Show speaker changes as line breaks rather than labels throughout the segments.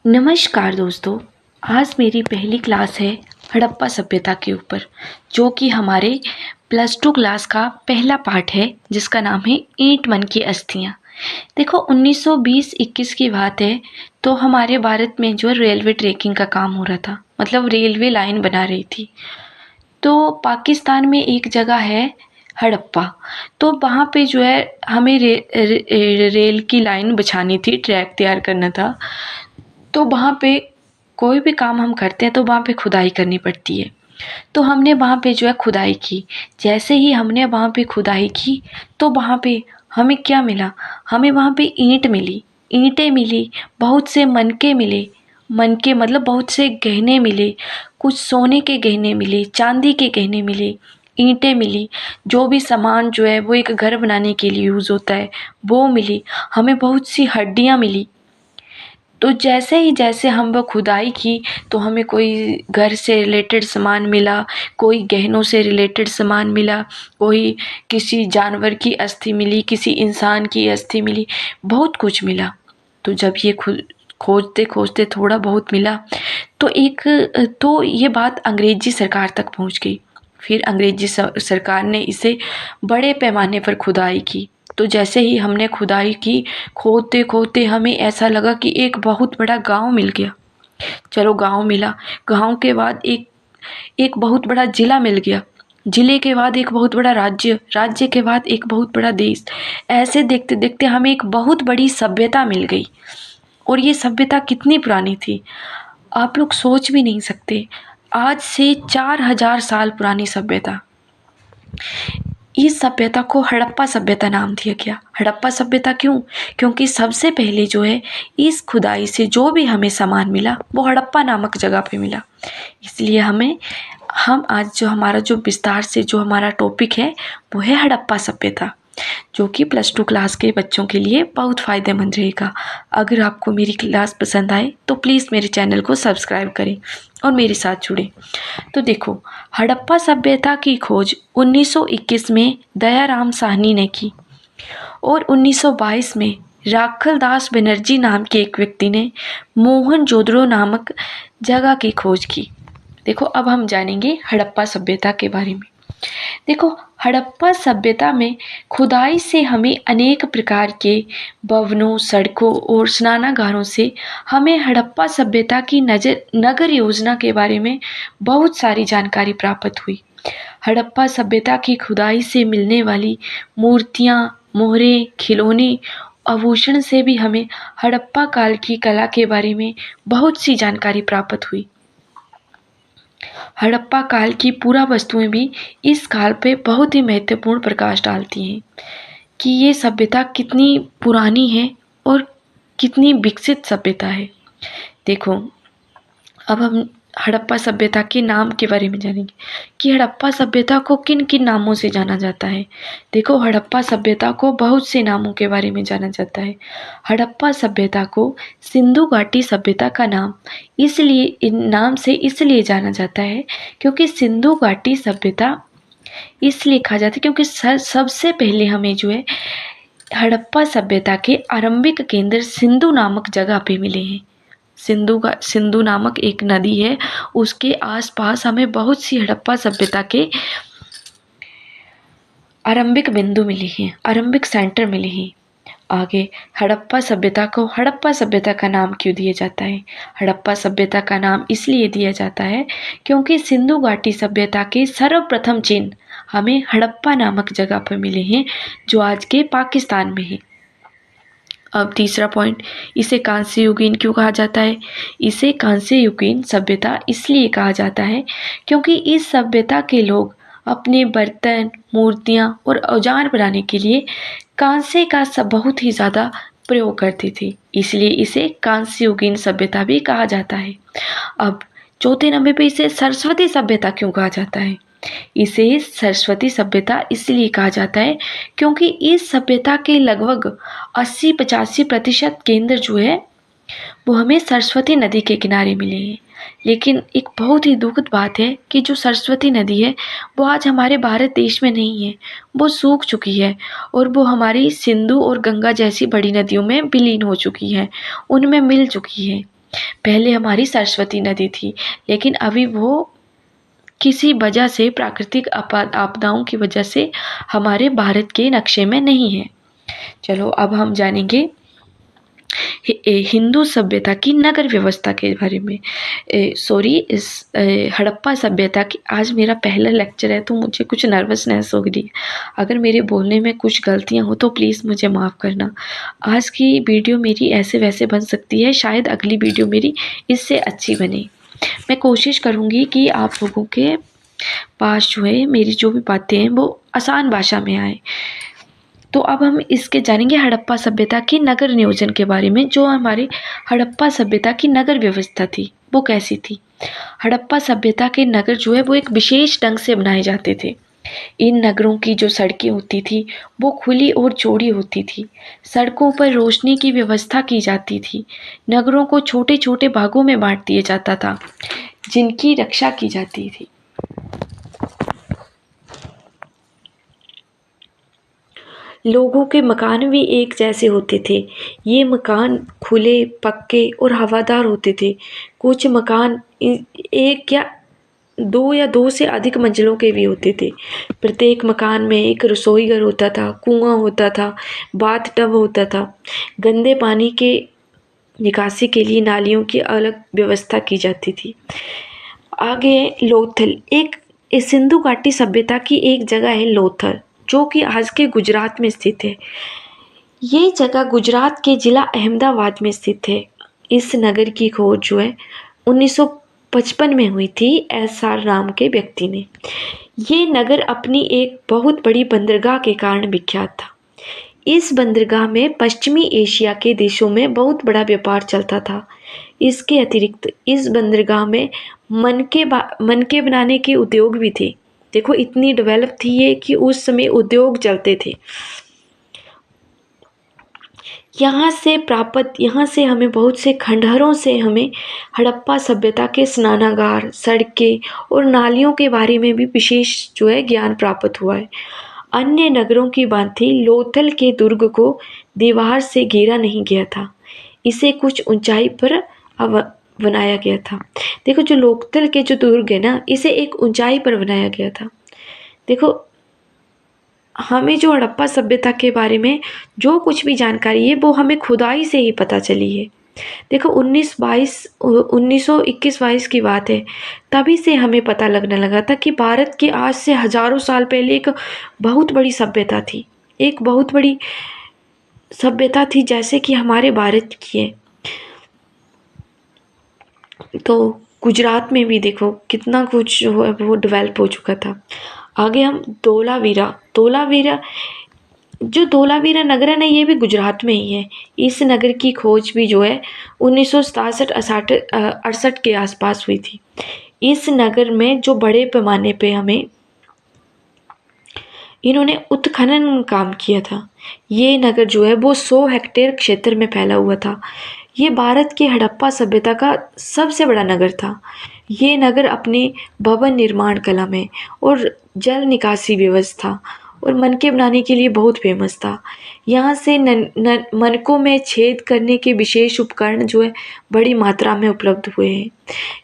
नमस्कार दोस्तों। आज मेरी पहली क्लास है हड़प्पा सभ्यता के ऊपर, जो कि हमारे +2 क्लास का पहला पार्ट है, जिसका नाम है ईंट मन की अस्थियाँ। देखो 1920-21 की बात है, तो हमारे भारत में जो रेलवे ट्रैकिंग का काम हो रहा था, मतलब रेलवे लाइन बना रही थी। तो पाकिस्तान में एक जगह है हड़प्पा, तो वहाँ पे जो है हमें रेल की लाइन बिछानी थी, ट्रैक तैयार करना था। तो वहाँ पे कोई भी काम हम करते हैं तो वहाँ पे खुदाई करनी पड़ती है। तो हमने वहाँ पे जो है खुदाई की। जैसे ही हमने वहाँ पे खुदाई की तो वहाँ पे हमें क्या मिला, हमें वहाँ पे ईंट मिली, ईंटें मिली, बहुत से मनके मिले, मनके मतलब बहुत से गहने मिले, कुछ सोने के गहने मिले, चांदी के गहने मिले, ईंटें मिली, जो भी सामान जो है वो एक घर बनाने के लिए यूज़ होता है वो मिली। हमें बहुत सी हड्डियाँ मिली। तो जैसे हम वो खुदाई की तो हमें कोई घर से रिलेटेड सामान मिला, कोई गहनों से रिलेटेड सामान मिला, कोई किसी जानवर की अस्थि मिली, किसी इंसान की अस्थि मिली, बहुत कुछ मिला। तो जब ये खोजते खोजते थोड़ा बहुत मिला तो ये बात अंग्रेजी सरकार तक पहुंच गई। फिर अंग्रेजी सरकार ने इसे बड़े पैमाने पर खुदाई की। तो जैसे ही हमने खुदाई की, खोदते खोदते हमें ऐसा लगा कि एक बहुत बड़ा गांव मिल गया। चलो गांव मिला, गांव के बाद एक बहुत बड़ा जिला मिल गया, जिले के बाद एक बहुत बड़ा राज्य, राज्य के बाद एक बहुत बड़ा देश। ऐसे देखते देखते हमें एक बहुत बड़ी सभ्यता मिल गई। और ये सभ्यता कितनी पुरानी थी, आप लोग सोच भी नहीं सकते। आज से 4000 साल पुरानी सभ्यता। इस सभ्यता को हड़प्पा सभ्यता नाम दिया गया। हड़प्पा सभ्यता क्यों? क्योंकि सबसे पहले जो है इस खुदाई से जो भी हमें सामान मिला वो हड़प्पा नामक जगह पे मिला। इसलिए हम आज जो हमारा जो विस्तार से जो हमारा टॉपिक है वो है हड़प्पा सभ्यता, जो कि +2 क्लास के बच्चों के लिए बहुत फ़ायदेमंद रहेगा। अगर आपको मेरी क्लास पसंद आए तो प्लीज़ मेरे चैनल को सब्सक्राइब करें और मेरे साथ जुड़ें। तो देखो, हड़प्पा सभ्यता की खोज 1921 में दयाराम साहनी ने की और 1922 में राखलदास बनर्जी नाम के एक व्यक्ति ने मोहनजोदड़ो नामक जगह की खोज की। देखो, अब हम जानेंगे हड़प्पा सभ्यता के बारे में। देखो, हड़प्पा सभ्यता में खुदाई से हमें अनेक प्रकार के भवनों, सड़कों और स्नानागारों से हमें हड़प्पा सभ्यता की नगर योजना के बारे में बहुत सारी जानकारी प्राप्त हुई। हड़प्पा सभ्यता की खुदाई से मिलने वाली मूर्तियाँ, मोहरें, खिलौने, आभूषण से भी हमें हड़प्पा काल की कला के बारे में बहुत सी जानकारी प्राप्त हुई। हड़प्पा काल की पुरा वस्तुएं भी इस काल पे बहुत ही महत्वपूर्ण प्रकाश डालती हैं कि ये सभ्यता कितनी पुरानी है और कितनी विकसित सभ्यता है। देखो, अब हम हड़प्पा सभ्यता के नाम के बारे में जानेंगे कि हड़प्पा सभ्यता को किन किन नामों से जाना जाता है। देखो, हड़प्पा सभ्यता को बहुत से नामों के बारे में जाना जाता है। हड़प्पा सभ्यता को सिंधु घाटी सभ्यता का नाम से इसलिए जाना जाता है क्योंकि सिंधु घाटी सभ्यता इसलिए कहा जाता है क्योंकि सबसे पहले हमें जो है हड़प्पा सभ्यता के आरंभिक केंद्र सिंधु नामक जगह पे मिले हैं। सिंधु नामक एक नदी है, उसके आसपास हमें बहुत सी हड़प्पा सभ्यता के आरंभिक बिंदु मिले हैं, आरंभिक सेंटर मिले हैं। आगे, हड़प्पा सभ्यता को हड़प्पा सभ्यता का नाम क्यों दिया जाता है? हड़प्पा सभ्यता का नाम इसलिए दिया जाता है क्योंकि सिंधु घाटी सभ्यता के सर्वप्रथम चिन्ह हमें हड़प्पा नामक जगह पर मिले हैं, जो आज के पाकिस्तान में है। अब तीसरा पॉइंट, इसे कांस्य युगीन क्यों कहा जाता है? इसे कांस्य युगीन सभ्यता इसलिए कहा जाता है क्योंकि इस सभ्यता के लोग अपने बर्तन, मूर्तियाँ और औजार बनाने के लिए कांस्य का बहुत ही ज़्यादा प्रयोग करते थे, इसलिए इसे कांस्य युगीन सभ्यता भी कहा जाता है। अब चौथे नंबर पे इसे सरस्वती सभ्यता क्यों कहा जाता है? इसे सरस्वती सभ्यता इसलिए कहा जाता है क्योंकि इस सभ्यता के लगभग 80-85% केंद्र जो है वो हमें सरस्वती नदी के किनारे मिले हैं। लेकिन एक बहुत ही दुखद बात है कि जो सरस्वती नदी है वो आज हमारे भारत देश में नहीं है, वो सूख चुकी है और वो हमारी सिंधु और गंगा जैसी बड़ी नदियों में विलीन हो चुकी है, उनमें मिल चुकी है। पहले हमारी सरस्वती नदी थी, लेकिन अभी वो किसी वजह से, प्राकृतिक आपदाओं की वजह से हमारे भारत के नक्शे में नहीं है। चलो अब हम जानेंगे हिंदू सभ्यता की नगर व्यवस्था के बारे में। इस हड़प्पा सभ्यता की, आज मेरा पहला लेक्चर है तो मुझे कुछ नर्वसनेस हो रही है। अगर मेरे बोलने में कुछ गलतियाँ हो तो प्लीज़ मुझे माफ़ करना। आज की वीडियो मेरी ऐसे वैसे बन सकती है, शायद अगली वीडियो मेरी इससे अच्छी बने। मैं कोशिश करूँगी कि आप लोगों के पास जो है मेरी जो भी बातें हैं वो आसान भाषा में आए। तो अब हम इसके जानेंगे हड़प्पा सभ्यता की नगर नियोजन के बारे में। जो हमारी हड़प्पा सभ्यता की नगर व्यवस्था थी वो कैसी थी। हड़प्पा सभ्यता के नगर जो है वो एक विशेष ढंग से बनाए जाते थे। इन नगरों की जो सड़कें होती थी वो खुली और चौड़ी होती थी। सड़कों पर रोशनी की व्यवस्था की जाती थी। नगरों को छोटे छोटे भागों में बांट दिया जाता था जिनकी रक्षा की जाती थी। लोगों के मकान भी एक जैसे होते थे। ये मकान खुले, पक्के और हवादार होते थे। कुछ मकान एक या दो से अधिक मंजिलों के भी होते थे। प्रत्येक मकान में एक रसोई घर होता था, कुआं होता था, बाथ टब होता था। गंदे पानी के निकासी के लिए नालियों की अलग व्यवस्था की जाती थी। आगे लोथल, एक सिंधु घाटी सभ्यता की एक जगह है लोथल, जो कि आज के गुजरात में स्थित है। ये जगह गुजरात के जिला अहमदाबाद में स्थित है। इस नगर की खोज जो है 1955 में हुई थी SR नाम के व्यक्ति ने। ये नगर अपनी एक बहुत बड़ी बंदरगाह के कारण विख्यात था। इस बंदरगाह में पश्चिमी एशिया के देशों में बहुत बड़ा व्यापार चलता था। इसके अतिरिक्त इस बंदरगाह में मनके बनाने के उद्योग भी थे। देखो इतनी डेवलप थी ये कि उस समय उद्योग चलते थे। यहाँ से हमें बहुत से खंडहरों से हमें हड़प्पा सभ्यता के स्नानागार, सड़कें और नालियों के बारे में भी विशेष जो है ज्ञान प्राप्त हुआ है। अन्य नगरों की भांति लोथल के दुर्ग को दीवार से घेरा नहीं गया था। इसे कुछ ऊंचाई पर बनाया गया था। देखो जो लोथल के जो दुर्ग है ना, इसे एक ऊंचाई पर बनाया गया था। देखो हमें जो हड़प्पा सभ्यता के बारे में जो कुछ भी जानकारी है वो हमें खुदाई से ही पता चली है। देखो 1921-22 की बात है, तभी से हमें पता लगने लगा था कि भारत के आज से हजारों साल पहले एक बहुत बड़ी सभ्यता थी। एक बहुत बड़ी सभ्यता थी जैसे कि हमारे भारत की है। तो गुजरात में भी देखो कितना कुछ जो है वो डेवलप हो चुका था। आगे हम धोलावीरा नगर है ना, ये भी गुजरात में ही है। इस नगर की खोज भी जो है 1967-68 के आसपास हुई थी। इस नगर में जो बड़े पैमाने पे हमें इन्होंने उत्खनन काम किया था। ये नगर जो है वो 100 हेक्टेयर क्षेत्र में फैला हुआ था। ये भारत के हड़प्पा सभ्यता का सबसे बड़ा नगर था। ये नगर अपने भवन निर्माण कला में और जल निकासी व्यवस्था और मनके बनाने के लिए बहुत फेमस था। यहाँ से मनकों में छेद करने के विशेष उपकरण जो है बड़ी मात्रा में उपलब्ध हुए हैं।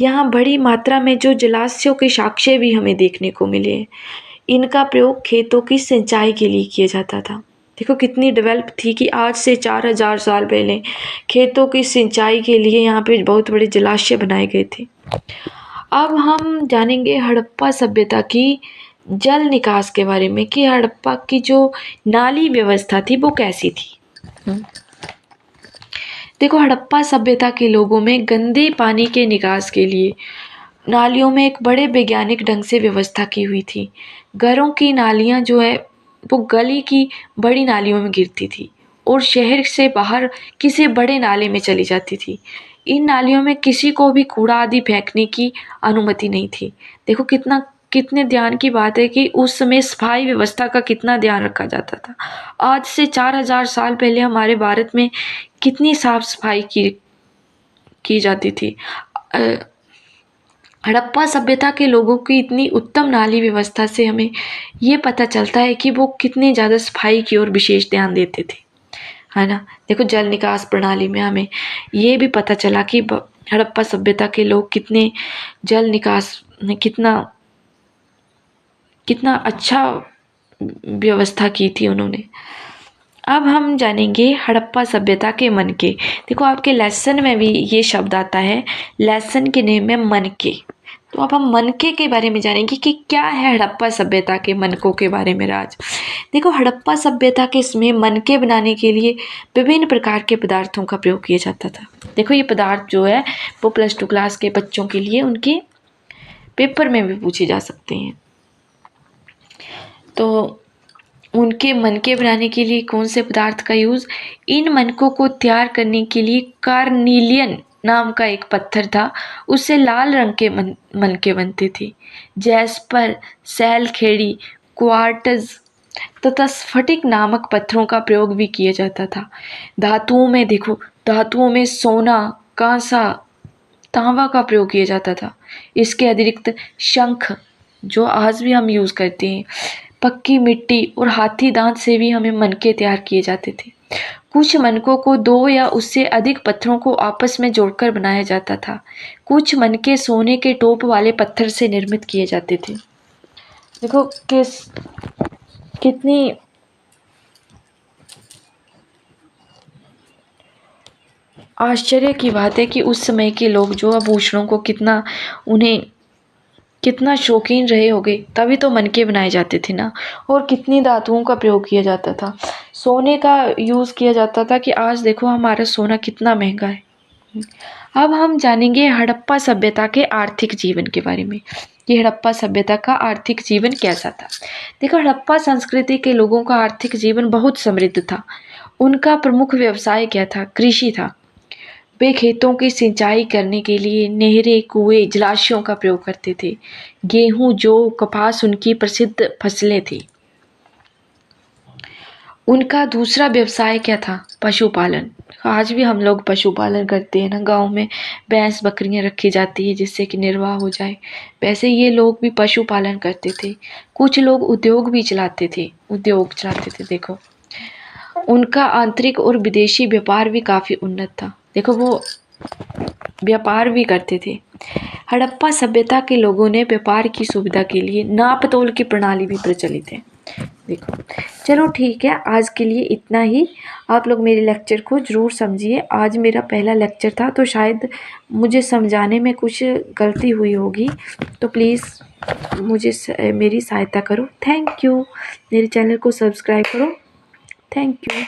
यहाँ बड़ी मात्रा में जो जलाशयों के साक्ष्य भी हमें देखने को मिले हैं। इनका प्रयोग खेतों की सिंचाई के लिए किया जाता था। देखो कितनी डेवलप थी कि आज से 4000 साल पहले खेतों की सिंचाई के लिए यहाँ पे बहुत बड़े जलाशय बनाए गए थे। अब हम जानेंगे हड़प्पा सभ्यता की जल निकास के बारे में कि हड़प्पा की जो नाली व्यवस्था थी वो कैसी थी। देखो हड़प्पा सभ्यता के लोगों में गंदे पानी के निकास के लिए नालियों में एक बड़े वैज्ञानिक ढंग से व्यवस्था की हुई थी। घरों की नालियाँ जो है वो गली की बड़ी नालियों में गिरती थी और शहर से बाहर किसी बड़े नाले में चली जाती थी। इन नालियों में किसी को भी कूड़ा आदि फेंकने की अनुमति नहीं थी। देखो कितने ध्यान की बात है कि उस समय सफाई व्यवस्था का कितना ध्यान रखा जाता था। आज से 4000 साल पहले हमारे भारत में कितनी साफ सफाई की जाती थी। हड़प्पा सभ्यता के लोगों की इतनी उत्तम नाली व्यवस्था से हमें ये पता चलता है कि वो कितनी ज़्यादा सफाई की ओर विशेष ध्यान देते थे, है ना। देखो जल निकास प्रणाली में हमें ये भी पता चला कि हड़प्पा सभ्यता के लोग कितने जल निकास में कितना कितना अच्छा व्यवस्था की थी उन्होंने। अब हम जानेंगे हड़प्पा सभ्यता के मनके। देखो आपके लेसन में भी ये शब्द आता है, लेसन के नेम में मनके। तो अब हम मनके के बारे में जानेंगे कि क्या है हड़प्पा सभ्यता के मनकों के बारे में राज। देखो हड़प्पा सभ्यता के इसमें मनके बनाने के लिए विभिन्न प्रकार के पदार्थों का प्रयोग किया जाता था। देखो ये पदार्थ जो है वो +2 क्लास के बच्चों के लिए उनके पेपर में भी पूछे जा सकते हैं। तो उनके मनके बनाने के लिए कौन से पदार्थ का यूज़, इन मनकों को तैयार करने के लिए कार्निलियन नाम का एक पत्थर था, उससे लाल रंग के मनके बनते थे। जैस्पर, सैलखेड़ी, क्वार्ट्ज तथा स्फटिक नामक पत्थरों का प्रयोग भी किया जाता था। धातुओं में देखो, धातुओं में सोना, कांसा, तांबा का प्रयोग किया जाता था। इसके अतिरिक्त शंख जो आज भी हम यूज़ करते हैं, पक्की मिट्टी और हाथी दांत से भी हमें मनके तैयार किए जाते थे। कुछ मनकों को 2 या उससे अधिक पत्थरों को आपस में जोड़कर बनाया जाता था। कुछ मनके सोने के टोप वाले पत्थर से निर्मित किए जाते थे। देखो कितनी आश्चर्य की बात है कि उस समय के लोग जो आभूषणों को कितना शौकीन रहे होंगे, तभी तो मनके बनाए जाते थे ना। और कितनी धातुओं का प्रयोग किया जाता था, सोने का यूज़ किया जाता था कि आज देखो हमारा सोना कितना महंगा है। अब हम जानेंगे हड़प्पा सभ्यता के आर्थिक जीवन के बारे में। ये हड़प्पा सभ्यता का आर्थिक जीवन कैसा था। देखो हड़प्पा संस्कृति के लोगों का आर्थिक जीवन बहुत समृद्ध था। उनका प्रमुख व्यवसाय क्या था, कृषि था। वे खेतों की सिंचाई करने के लिए नहरें, कुएं, जलाशयों का प्रयोग करते थे। गेहूं, जौ, कपास उनकी प्रसिद्ध फसलें थी। उनका दूसरा व्यवसाय क्या था, पशुपालन। आज भी हम लोग पशुपालन करते हैं ना, गांव में भैंस बकरियां रखी जाती है जिससे कि निर्वाह हो जाए। वैसे ये लोग भी पशुपालन करते थे। कुछ लोग उद्योग चलाते थे। देखो उनका आंतरिक और विदेशी व्यापार भी काफ़ी उन्नत था। देखो वो व्यापार भी करते थे। हड़प्पा सभ्यता के लोगों ने व्यापार की सुविधा के लिए नाप तोल की प्रणाली भी प्रचलित है। देखो चलो ठीक है, आज के लिए इतना ही। आप लोग मेरे लेक्चर को ज़रूर समझिए। आज मेरा पहला लेक्चर था तो शायद मुझे समझाने में कुछ गलती हुई होगी, तो प्लीज़ मेरी सहायता करो। Thank you. मेरे चैनल को सब्सक्राइब करो। Thank you.